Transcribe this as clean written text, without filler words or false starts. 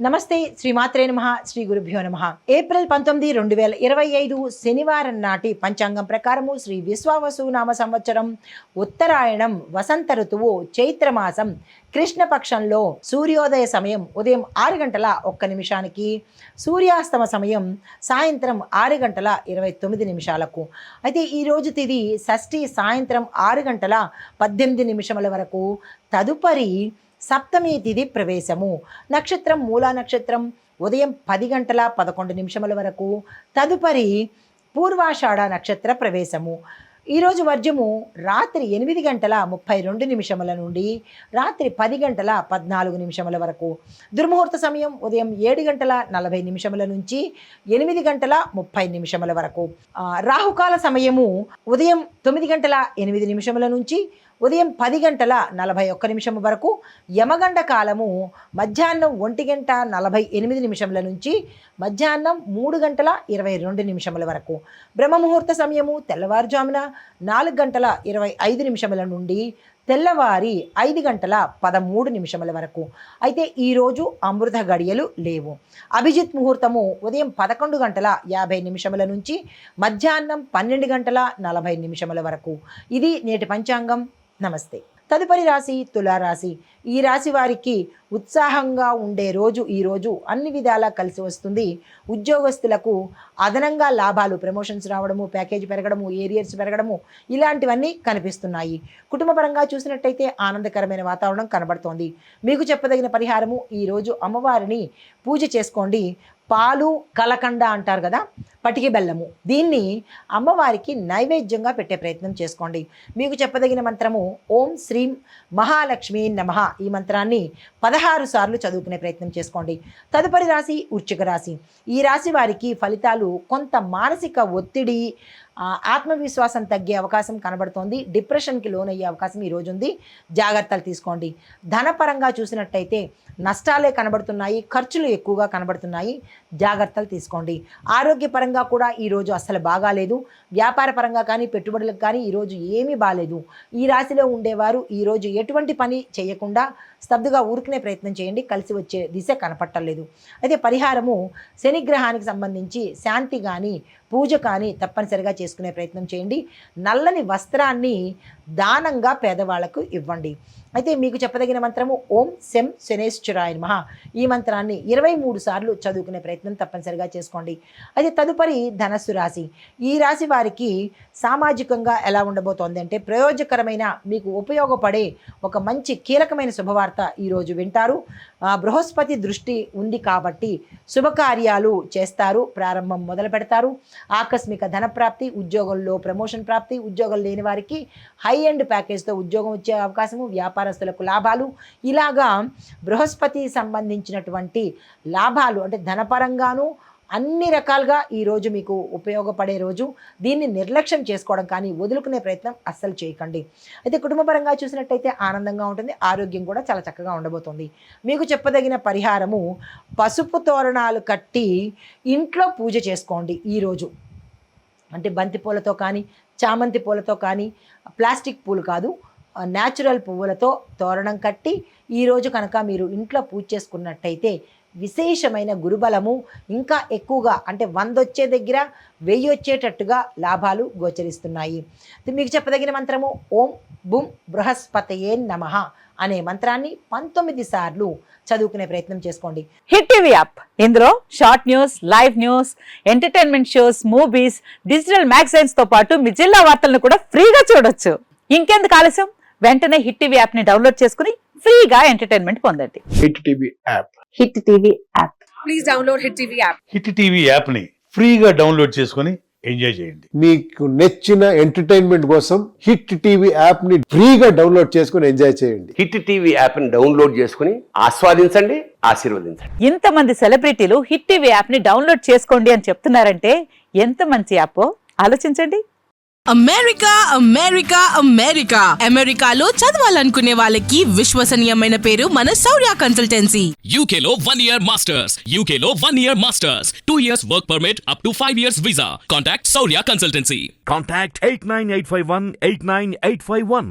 నమస్తే, శ్రీమాత్రే నమః, శ్రీ గురుభ్యో నమః. ఏప్రిల్ 19, 2025 శనివారం నాటి పంచాంగం ప్రకారము శ్రీ విశ్వావసు నామ సంవత్సరం ఉత్తరాయణం వసంత ఋతువు చైత్రమాసం కృష్ణపక్షంలో సూర్యోదయ సమయం ఉదయం 6:01 సూర్యాస్తమ సమయం సాయంత్రం 6:29. అయితే ఈరోజు తిది షష్ఠి సాయంత్రం 6:18 వరకు. తదుపరి సప్తమి తిథి ప్రవేశము. నక్షత్రం మూలా నక్షత్రం ఉదయం 10:11 వరకు. తదుపరి పూర్వాషాఢ నక్షత్ర ప్రవేశము. ఈరోజు వర్జము రాత్రి 8:32 నుండి రాత్రి 10:14 వరకు. దుర్ముహూర్త సమయం ఉదయం 7:40 నుంచి 8:30 వరకు. రాహుకాల సమయము ఉదయం 9:08 నుంచి ఉదయం 10:41 వరకు. యమగండ కాలము మధ్యాహ్నం 1:48 నుంచి మధ్యాహ్నం 3:22 వరకు. బ్రహ్మముహూర్త సమయము తెల్లవారుజామున 4:25 నుండి తెల్లవారి 5:13 వరకు. అయితే ఈరోజు అమృత గడియలు లేవు. అభిజిత్ ముహూర్తము ఉదయం 11:50 నుంచి మధ్యాహ్నం 12:40 వరకు. ఇది నేటి పంచాంగం. నమస్తే. తదుపరి రాశి తులారాశి. ఈ రాశి వారికి ఉత్సాహంగా ఉండే రోజు ఈరోజు. అన్ని విధాలా కలిసి వస్తుంది. ఉద్యోగస్తులకు అదనంగా లాభాలు, ప్రమోషన్స్ రావడము, ప్యాకేజీ పెరగడము, ఏరియర్స్ పెరగడము ఇలాంటివన్నీ కనిపిస్తున్నాయి. కుటుంబపరంగా చూసినట్టయితే ఆనందకరమైన వాతావరణం కనబడుతోంది. మీకు చెప్పదగిన పరిహారము, ఈరోజు అమ్మవారిని పూజ చేసుకోండి. పాలు కలకండ అంటారు కదా, పటికి బెల్లము, దీన్ని అమ్మవారికి నైవేద్యంగా పెట్టే ప్రయత్నం చేసుకోండి. మీకు చెప్పదగిన మంత్రము ఓం శ్రీం మహాలక్ష్మీ నమః. ఈ మంత్రాన్ని 16 సార్లు చదువుకునే ప్రయత్నం చేసుకోండి. తదుపరి రాశి వృశ్చిక రాశి. ఈ రాశి వారికి ఫలితాలు కొంత మానసిక ఒత్తిడి, ఆత్మవిశ్వాసం తగ్గే అవకాశం కనబడుతోంది. డిప్రెషన్కి లోనయ్యే అవకాశం ఈరోజు ఉంది. జాగ్రత్తలు తీసుకోండి. ధనపరంగా చూసినట్టయితే నష్టాలే కనబడుతున్నాయి, ఖర్చులు ఎక్కువగా కనబడుతున్నాయి. జాగ్రత్తలు తీసుకోండి. ఆరోగ్యపరంగా కూడా ఈరోజు అస్సలు బాగాలేదు. వ్యాపార పరంగా కానీ పెట్టుబడులకు కానీ ఈరోజు ఏమీ బాగాలేదు. ఈ రాశిలో ఉండేవారు ఈరోజు ఎటువంటి పని చేయకుండా స్తబ్దుగా ఊరుకునే ప్రయత్నం చేయండి. కలిసి వచ్చే దిశ కనపట్టలేదు. అయితే పరిహారము శనిగ్రహానికి సంబంధించి శాంతి కానీ పూజ కానీ తప్పనిసరిగా చేసుకునే ప్రయత్నం చేయండి. నల్లని వస్త్రాన్ని దానంగా పేదవాళ్లకు ఇవ్వండి. అయితే మీకు చెప్పదగిన మంత్రము ఓం శం శనేశ్వరాయ నమః. ఈ మంత్రాన్ని 23 సార్లు చదువుకునే ప్రయత్నం తప్పనిసరిగా చేసుకోండి. అయితే తదుపరి ధనస్సు రాశి. ఈ రాశి వారికి సామాజికంగా ఎలా ఉండబోతోంది అంటే, ప్రయోజకరమైన మీకు ఉపయోగపడే ఒక మంచి కీలకమైన శుభవార్త ఈరోజు వింటారు. బృహస్పతి దృష్టి ఉంది కాబట్టి శుభకార్యాలు చేస్తారు, ప్రారంభం మొదలు పెడతారు. ఆకస్మిక ధనప్రాప్తి, ఉద్యోగంలో ప్రమోషన్ ప్రాప్తి, ఉద్యోగం లేని వారికి హై ఎండ్ ప్యాకేజ్తో ఉద్యోగం వచ్చే అవకాశము, వ్యాపారస్తులకు లాభాలు. ఇలాగా బృహస్పతి సంబంధించినటువంటి లాభాలు అంటే ధనపరంగాను అన్ని రకాలుగా ఈరోజు మీకు ఉపయోగపడే రోజు. దీన్ని నిర్లక్ష్యం చేసుకోవడం కానీ వదులుకునే ప్రయత్నం అస్సలు చేయకండి. అయితే కుటుంబపరంగా చూసినట్టయితే ఆనందంగా ఉంటుంది. ఆరోగ్యం కూడా చాలా చక్కగా ఉండబోతుంది. మీకు చెప్పదగిన పరిహారము పసుపు తోరణాలు కట్టి ఇంట్లో పూజ చేసుకోండి ఈరోజు. అంటే బంతి పూలతో కానీ చామంతి పూలతో కానీ, ప్లాస్టిక్ పూలు కాదు, న్యాచురల్ పువ్వులతో తోరణం కట్టి ఈరోజు కనుక మీరు ఇంట్లో పూజ చేసుకున్నట్టయితే విశేషమైన గురుబలము ఇంకా ఎక్కువగా, అంటే 100 వచ్చే దగ్గర 1000 వచ్చేటట్టుగా లాభాలు గోచరిస్తున్నాయి. మీకు చెప్పదగిన మంత్రము ఓం బుం బృహస్పతయే నమః అనే మంత్రాన్ని 19 సార్లు చదువుకునే ప్రయత్నం చేసుకోండి. హిట్ టీవీ యాప్, ఇందులో short news, live news, entertainment shows, movies, digital magazines తో పాటు మీ జిల్లా వార్తలను కూడా ఫ్రీగా చూడొచ్చు. ఇంకెందుకు ఆలస్యం, వెంటనే హిట్ టీవీ యాప్ ని డౌన్లోడ్ చేసుకుని ఫ్రీగా ఎంటర్టైన్మెంట్ పొందండి. Hit TV app. Hit TV app. Please download hit TV app. Hit TV app ని ఫ్రీగా డౌన్లోడ్ చేసుకుని ఎంజాయ్ చేయండి. మీకు నచ్చిన ఎంటర్టైన్మెంట్ కోసం హిట్ టీవీ యాప్ ని ఫ్రీగా డౌన్లోడ్ చేసుకుని ఎంజాయ్ చేయండి. హిట్ టీవీ యాప్ ని డౌన్లోడ్ చేసుకుని ఆస్వాదించండి, ఆశీర్వదించండి. ఇంతమంది సెలబ్రిటీలు హిట్ టీవీ యాప్ ని డౌన్లోడ్ చేసుకోండి అని చెప్తున్నారంటే ఎంత మంచి యాప్ ఆలోచించండి. అమెరికా అమెరికా అమెరికా అమెరికాలో చదవాలనుకునే వాళ్ళకి విశ్వసనీయమైన పేరు మన శౌర్య కన్సల్టెన్సీ. UK లో 1 year masters. UK లో 1 year masters. 2 years work permit up to 5 years visa. Contact Saurya Consultancy. Contact 89851 89851.